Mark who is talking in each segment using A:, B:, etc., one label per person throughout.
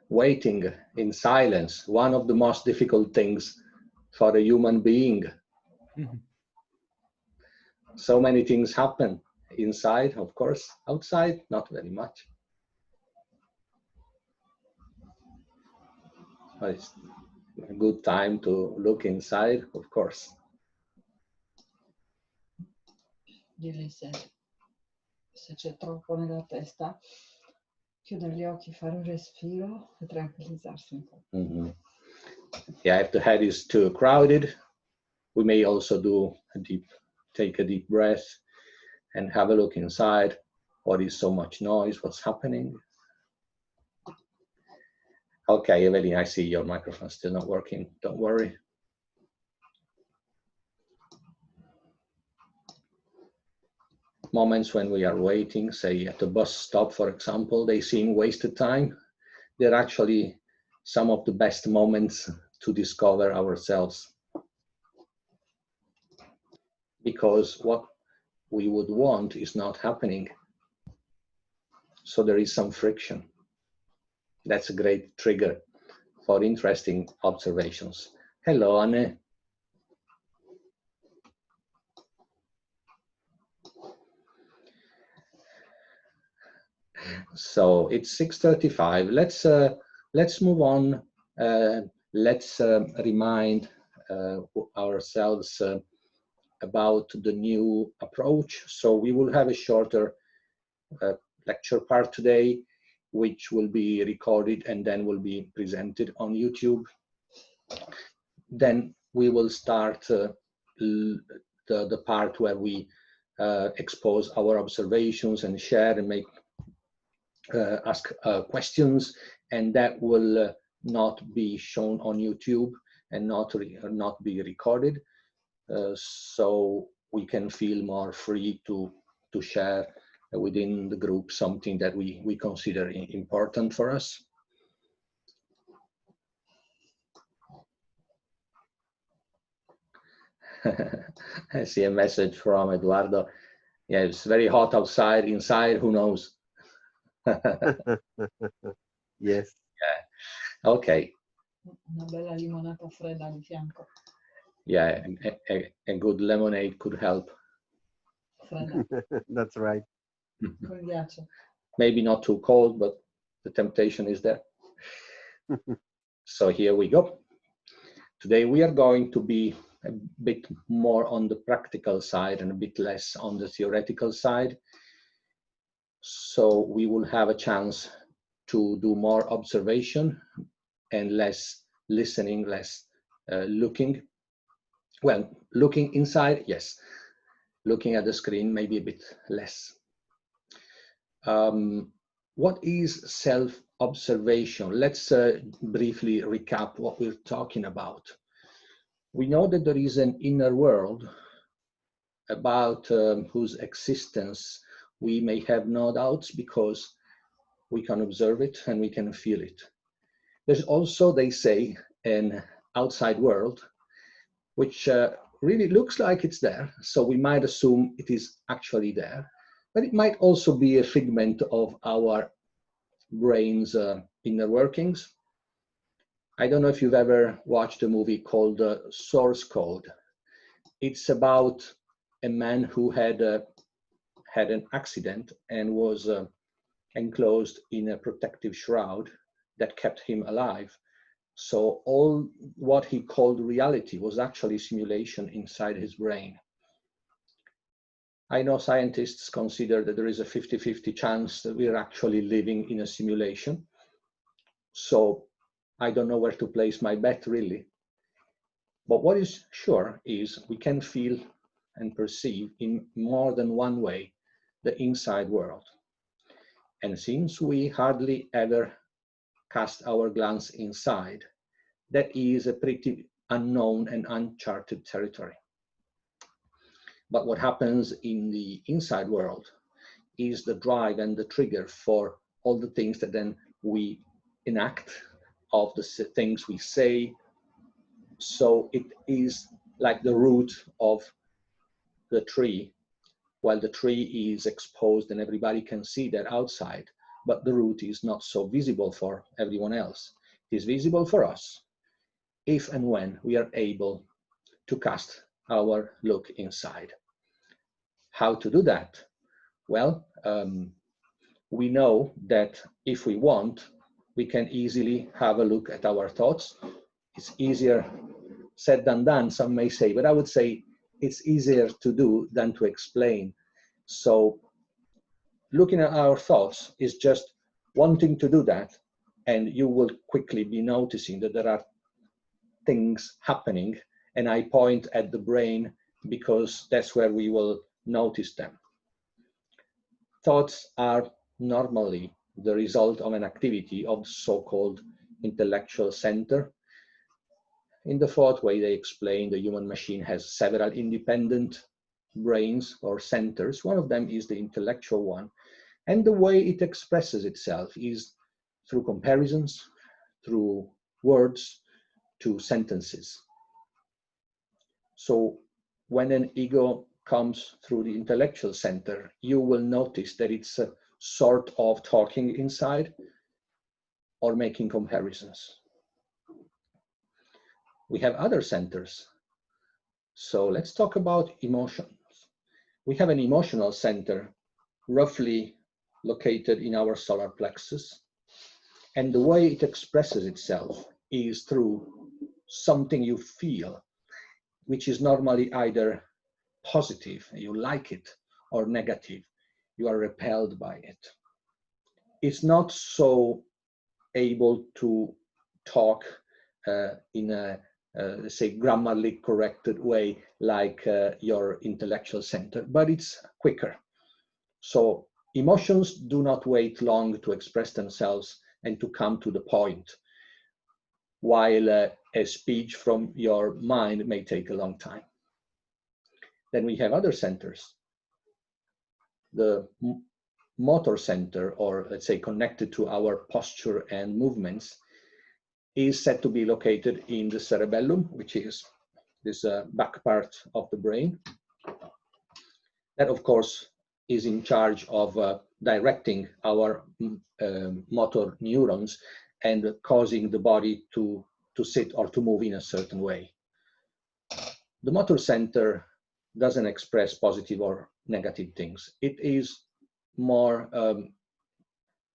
A: waiting in silence, one of the most difficult things for a human being.
B: Mhm.
A: So many things happen inside, of course, outside, not very much. But it's a good time to look inside, of course.
C: Direi se c'è troppo nella testa, chiudere gli occhi, fare un respiro e tranquillizzarsi un po'.
A: Mm-hmm. Yeah, if the head is too crowded, we may also take a deep breath and have a look inside. What is so much noise? What's happening? Okay, Evelyn, I see your microphone still not working. Don't worry. Moments when we are waiting, say at a bus stop, for example, they seem wasted time. They're actually some of the best moments to discover ourselves. Because what we would want is not happening. So there is some friction. That's a great trigger for interesting observations. Hello, Anne. So it's 6:35. Let's move on. Let's remind ourselves about the new approach. So we will have a shorter lecture part today, which will be recorded and then will be presented on YouTube. Then we will start the part where we expose our observations and share and make ask questions, and that will not be shown on YouTube and not be recorded, so we can feel more free to share within the group something that we consider important for us. I see a message from Eduardo. Yeah, it's very hot outside. Inside, who knows?
B: Yes.
A: Yeah. Okay.
C: Una bella limonata fredda di fianco.
A: Yeah, a good lemonade could help.
C: Fredda.
B: That's right.
C: Con ghiaccio.
A: Maybe not too cold, but the temptation is there. So here we go. Today we are going to be a bit more on the practical side and a bit less on the theoretical side. So we will have a chance to do more observation and less listening, less looking. Well, looking inside, yes. Looking at the screen, maybe a bit less. What is self-observation? Let's briefly recap what we're talking about. We know that there is an inner world about whose existence we may have no doubts because we can observe it and we can feel it. There's also, they say, an outside world, which really looks like it's there. So we might assume it is actually there, but it might also be a figment of our brain's inner workings. I don't know if you've ever watched a movie called Source Code. It's about a man who had an accident and was enclosed in a protective shroud that kept him alive. So all what he called reality was actually simulation inside his brain. I know scientists consider that there is a 50-50 chance that we're actually living in a simulation. So I don't know where to place my bet, really. But what is sure is we can feel and perceive in more than one way the inside world. And since we hardly ever cast our glance inside, that is a pretty unknown and uncharted territory. But what happens in the inside world is the drive and the trigger for all the things that then we enact, of the things we say. So it is like the root of the tree. While the tree is exposed and everybody can see that outside, but the root is not so visible for everyone else. It is visible for us if and when we are able to cast our look inside. How to do that? Well, we know that if we want, we can easily have a look at our thoughts. It's easier said than done, some may say, but I would say it's easier to do than to explain. So looking at our thoughts is just wanting to do that, and you will quickly be noticing that there are things happening, and I point at the brain because that's where we will notice them. Thoughts are normally the result of an activity of the so-called intellectual center. In the fourth way, they explain the human machine has several independent brains or centers. One of them is the intellectual one. And the way it expresses itself is through comparisons, through words, to sentences. So when an ego comes through the intellectual center, you will notice that it's a sort of talking inside or making comparisons. We have other centers. So let's talk about emotions. We have an emotional center roughly located in our solar plexus. And the way it expresses itself is through something you feel, which is normally either positive, you like it, or negative, you are repelled by it. It's not so able to talk in a, let's say, grammatically corrected way like your intellectual center, but it's quicker. So emotions do not wait long to express themselves and to come to the point, while a speech from your mind may take a long time. Then we have other centers. The motor center, or let's say connected to our posture and movements, is said to be located in the cerebellum, which is this back part of the brain. That, of course, is in charge of directing our motor neurons and causing the body to sit or to move in a certain way. The motor center doesn't express positive or negative things. It is more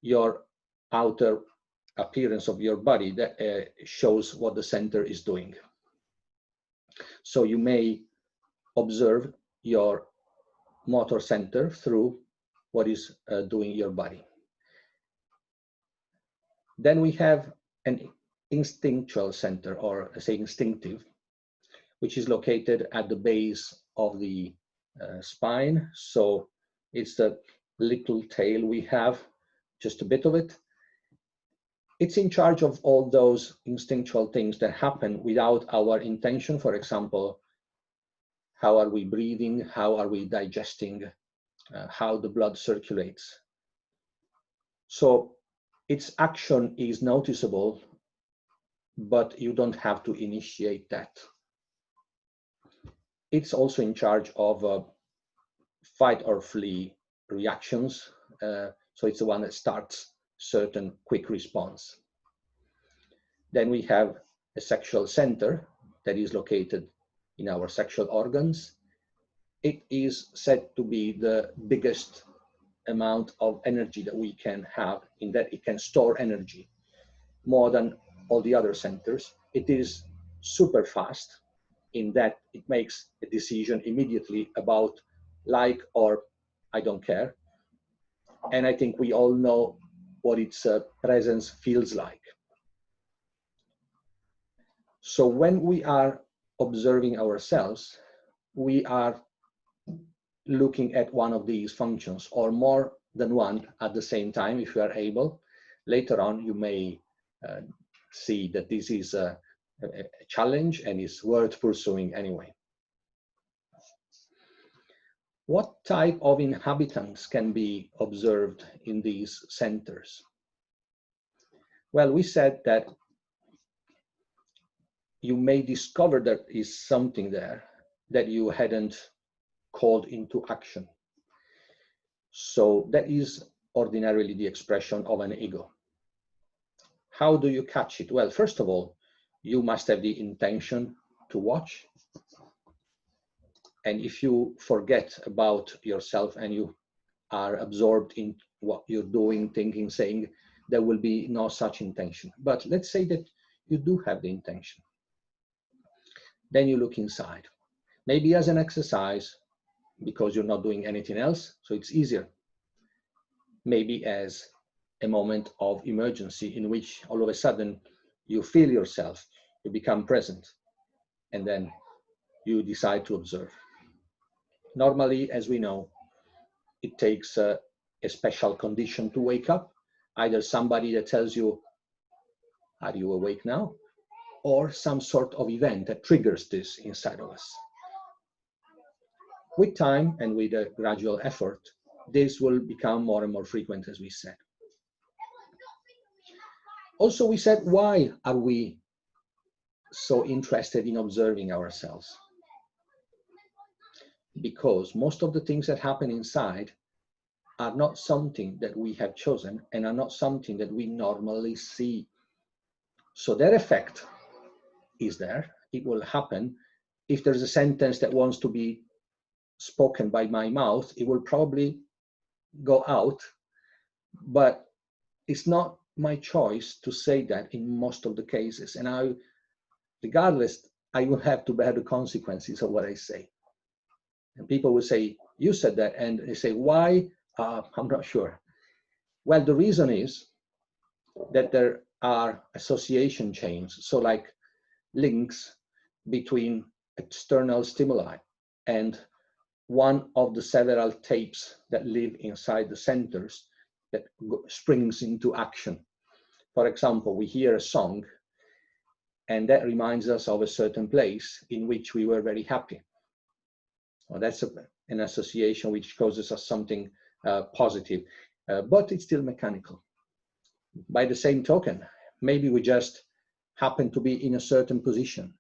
A: your outer appearance of your body that shows what the center is doing. So you may observe your motor center through what is doing your body. Then we have an instinctual center, or say instinctive, which is located at the base of the spine. So it's the little tail we have, just a bit of it. It's in charge of all those instinctual things that happen without our intention. For example, how are we breathing? How are we digesting? How the blood circulates. So its action is noticeable, but you don't have to initiate that. It's also in charge of fight or flee reactions. So it's the one that starts certain quick response. Then we have a sexual center that is located in our sexual organs. It is said to be the biggest amount of energy that we can have, in that it can store energy more than all the other centers. It is super fast in that it makes a decision immediately about like or I don't care. And I think we all know what its presence feels like. So when we are observing ourselves, we are looking at one of these functions, or more than one at the same time, if you are able. Later on, you may see that this is a challenge and is worth pursuing anyway. What type of inhabitants can be observed in these centers? Well, we said that you may discover there is something there that you hadn't called into action. So that is ordinarily the expression of an ego. How do you catch it? Well, first of all, you must have the intention to watch. And if you forget about yourself and you are absorbed in what you're doing, thinking, saying, there will be no such intention. But let's say that you do have the intention. Then you look inside. Maybe as an exercise, because you're not doing anything else, so it's easier. Maybe as a moment of emergency in which all of a sudden you feel yourself, you become present, and then you decide to observe. Normally, as we know, it takes a special condition to wake up, either somebody that tells you, are you awake now? Or some sort of event that triggers this inside of us. With time and with a gradual effort, this will become more and more frequent, as we said. Also, we said, why are we so interested in observing ourselves? Because most of the things that happen inside are not something that we have chosen and are not something that we normally see. So their effect is there. It will happen. If there's a sentence that wants to be spoken by my mouth, it will probably go out, but it's not my choice to say that in most of the cases. And regardless, I will have to bear the consequences of what I say. And people will say, you said that, and they say, why? I'm not sure. Well, the reason is that there are association chains, so like links between external stimuli and one of the several tapes that live inside the centers that springs into action. For example, we hear a song and that reminds us of a certain place in which we were very happy. Well, that's an association which causes us something positive, but it's still mechanical. By the same token, maybe we just happen to be in a certain position,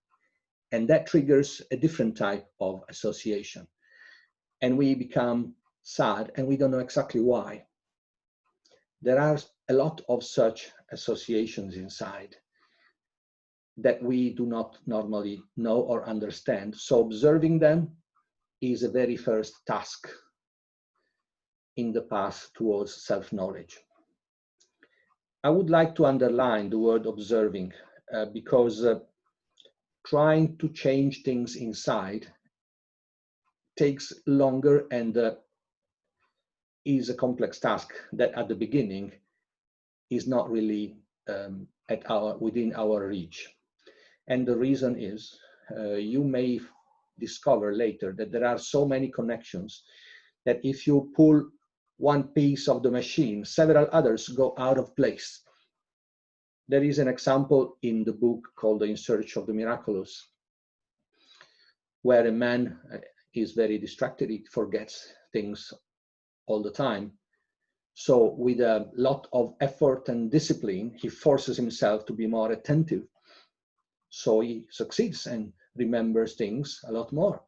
A: and that triggers a different type of association. And we become sad, and we don't know exactly why. There are a lot of such associations inside that we do not normally know or understand. So observing them is a very first task in the path towards self-knowledge. I would like to underline the word observing because trying to change things inside takes longer and is a complex task that at the beginning is not really within our reach. And the reason is you may discover later that there are so many connections that if you pull one piece of the machine, several others go out of place. There is an example in the book called In Search of the Miraculous, where a man is very distracted, he forgets things all the time. So with a lot of effort and discipline, he forces himself to be more attentive. So he succeeds and remembers things a lot more.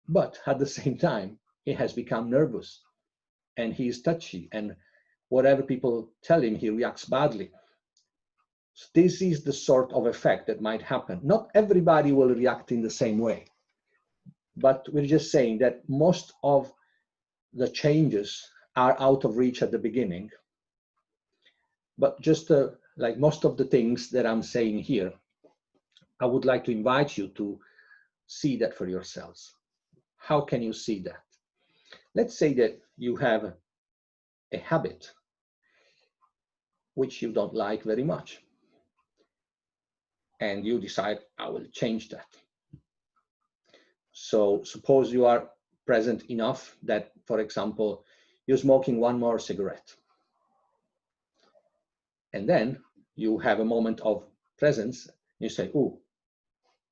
A: But at the same time, he has become nervous and he is touchy, and whatever people tell him, he reacts badly. So this is the sort of effect that might happen. Not everybody will react in the same way, but we're just saying that most of the changes are out of reach at the beginning. But just like most of the things that I'm saying here, I would like to invite you to see that for yourselves. How can you see that? Let's say that you have a habit which you don't like very much, and you decide, I will change that. So suppose you are present enough that, for example, you're smoking one more cigarette. And then you have a moment of presence. You say, oh,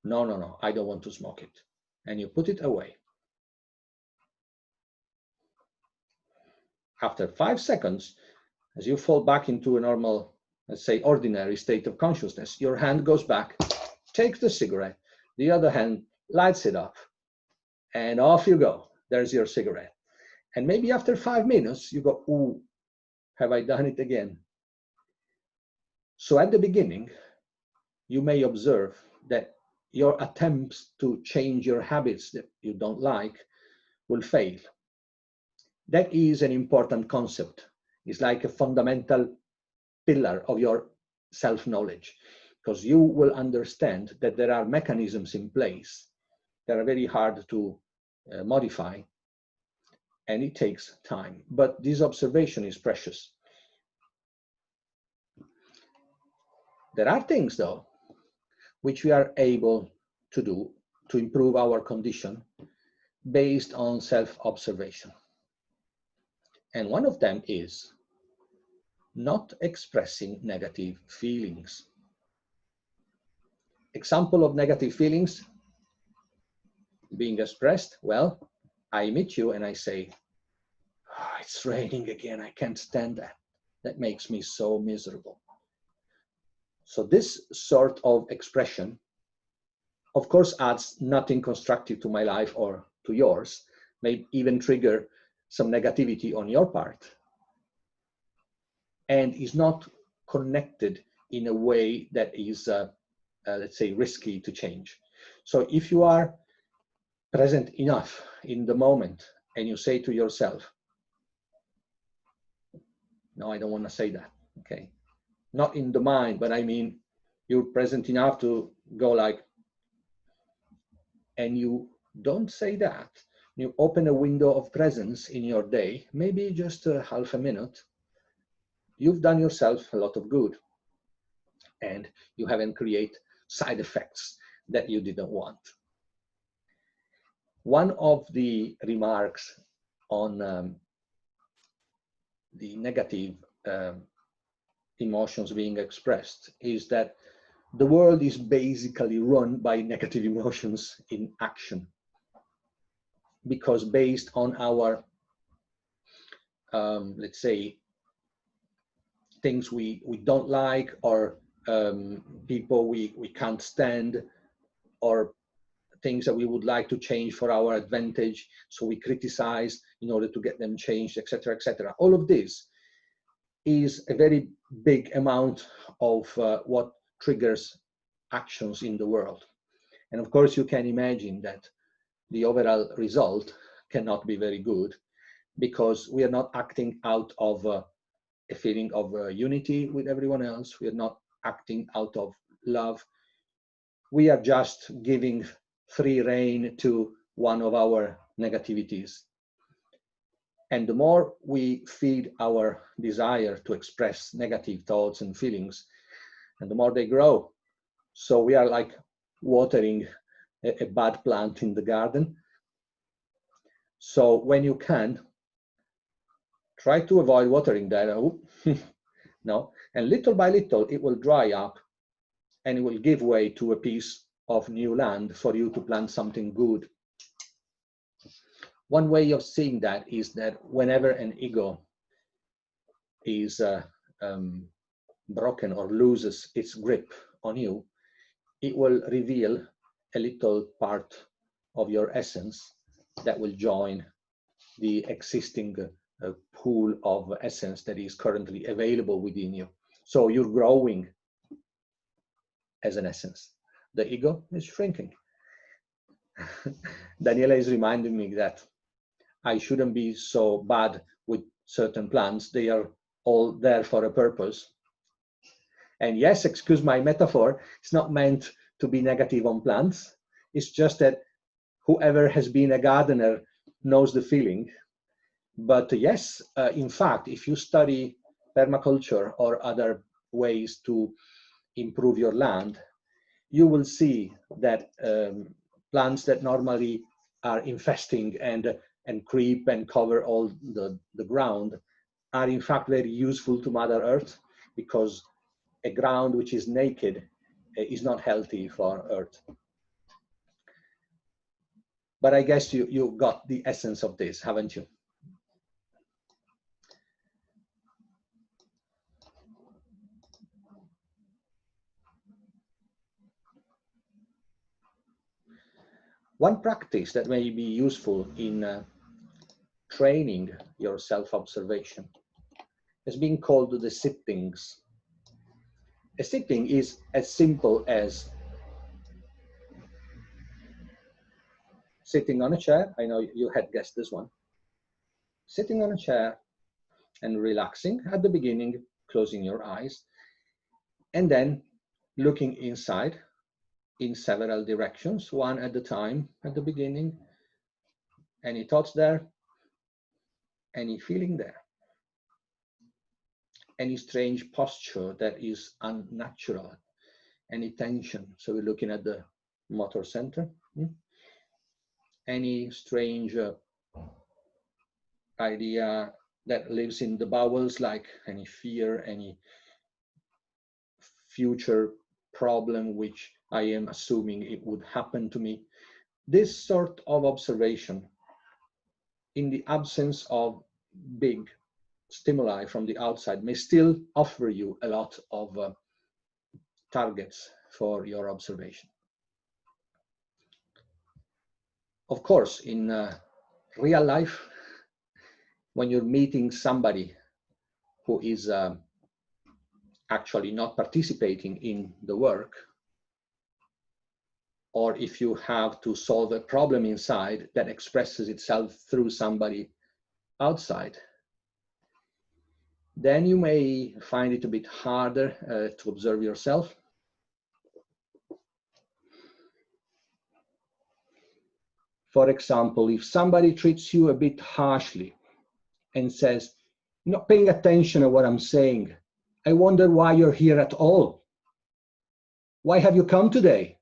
A: no, I don't want to smoke it. And you put it away. After 5 seconds, as you fall back into a normal, let's say, ordinary state of consciousness, your hand goes back, takes the cigarette, the other hand lights it up, and off you go. There's your cigarette. And maybe after 5 minutes, you go, ooh, Have I done it again? So at the beginning, you may observe that your attempts to change your habits that you don't like will fail. That is an important concept. It's like a fundamental pillar of your self-knowledge, because you will understand that there are mechanisms in place that are very hard to modify, and it takes time. But this observation is precious. There are things, though, which we are able to do to improve our condition based on self-observation. And one of them is not expressing negative feelings. Example of negative feelings being expressed, well, I meet you and I say, oh, it's raining again, I can't stand that. That makes me so miserable. So this sort of expression, of course, adds nothing constructive to my life or to yours, may even trigger some negativity on your part, and is not connected in a way that is, let's say, risky to change. So if you are present enough in the moment and you say to yourself, no, I don't want to say that, okay? Not in the mind, but I mean, you're present enough to go like, and you don't say that. You open a window of presence in your day, maybe just a half a minute. You've done yourself a lot of good, and you haven't created side effects that you didn't want. One of the remarks on the negative emotions being expressed is that the world is basically run by negative emotions in action, because based on our, let's say, things we don't like, or people we can't stand, or things that we would like to change for our advantage, so we criticize in order to get them changed, etc., etc. All of this is a very big amount of what triggers actions in the world. And of course, you can imagine that the overall result cannot be very good, because we are not acting out of a feeling of unity with everyone else. We are not acting out of love. We are just giving free rein to one of our negativities. And the more we feed our desire to express negative thoughts and feelings, and the more they grow. So we are like watering a bad plant in the garden. So when you can, try to avoid watering that. No, and little by little it will dry up, and it will give way to a piece of new land for you to plant something good. One way of seeing that is that whenever an ego is broken or loses its grip on you, it will reveal a little part of your essence that will join the existing pool of essence that is currently available within you. So you're growing as an essence. The ego is shrinking. Daniela is reminding me that I shouldn't be so bad with certain plants. They are all there for a purpose. And yes, excuse my metaphor, it's not meant to be negative on plants. It's just that whoever has been a gardener knows the feeling. But yes, in fact, if you study permaculture or other ways to improve your land, you will see that plants that normally are infesting and creep and cover all the ground are in fact very useful to Mother Earth, because a ground which is naked is not healthy for Earth. But I guess you got the essence of this, haven't you? One practice that may be useful in training your self-observation has been called the sittings. A sitting is as simple as sitting on a chair. I know you had guessed this one. Sitting on a chair and relaxing at the beginning, closing your eyes, and then looking inside in several directions, one at a time at the beginning. Any thoughts there? Any feeling there? Any strange posture that is unnatural? Any tension? So we're looking at the motor center. Any strange idea that lives in the bowels, like any fear, any future problem which I am assuming it would happen to me. This sort of observation, in the absence of big stimuli from the outside, may still offer you a lot of targets for your observation. Of course, in real life, when you're meeting somebody who is actually not participating in the work, or if you have to solve a problem inside that expresses itself through somebody outside, then you may find it a bit harder to observe yourself. For example, if somebody treats you a bit harshly and says, "You're not paying attention to what I'm saying. I wonder why you're here at all. Why have you come today?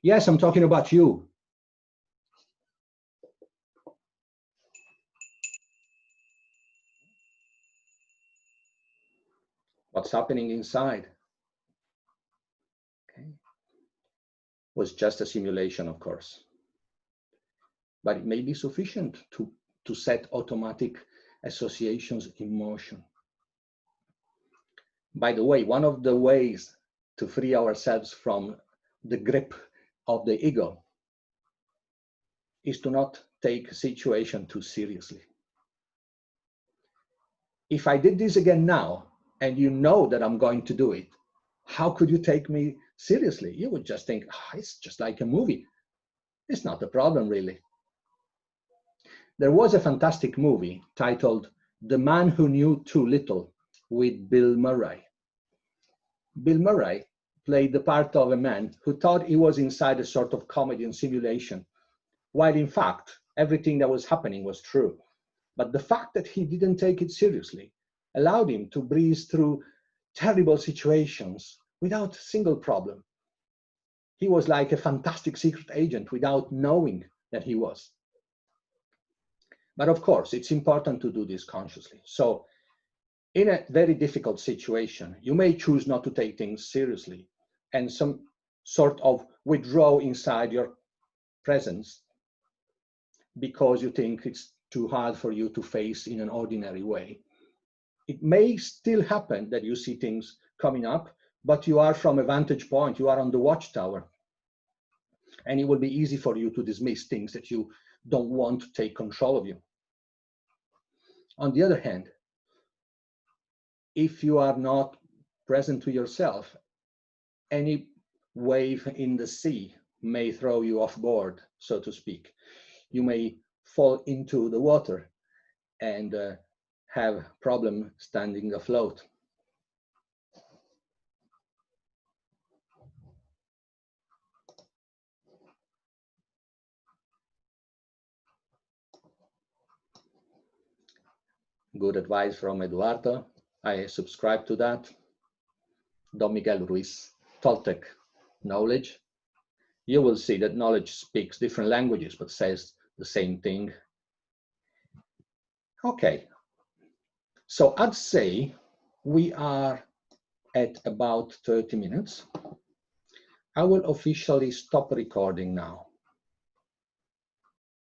A: Yes, I'm talking about you." What's happening inside? Okay. Was just a simulation, of course. But it may be sufficient to set automatic associations in motion. By the way, one of the ways to free ourselves from the grip of the ego is to not take a situation too seriously. If I did this again now, and you know that I'm going to do it, how could you take me seriously? You would just think, oh, it's just like a movie. It's not a problem, really. There was a fantastic movie titled The Man Who Knew Too Little with Bill Murray. Bill Murray played the part of a man who thought he was inside a sort of comedy and simulation, while in fact, everything that was happening was true. But the fact that he didn't take it seriously allowed him to breeze through terrible situations without a single problem. He was like a fantastic secret agent without knowing that he was. But of course, it's important to do this consciously. So in a very difficult situation, you may choose not to take things seriously and some sort of withdraw inside your presence because you think it's too hard for you to face in an ordinary way. It may still happen that you see things coming up, but you are from a vantage point, you are on the watchtower, and it will be easy for you to dismiss things that you don't want to take control of you. On the other hand, if you are not present to yourself, any wave in the sea may throw you off board, so to speak. You may fall into the water and have problem standing afloat. Good advice from Eduardo. I subscribe to that. Don Miguel Ruiz, Toltec, knowledge. You will see that knowledge speaks different languages, but says the same thing. Okay, so I'd say we are at about 30 minutes. I will officially stop recording now.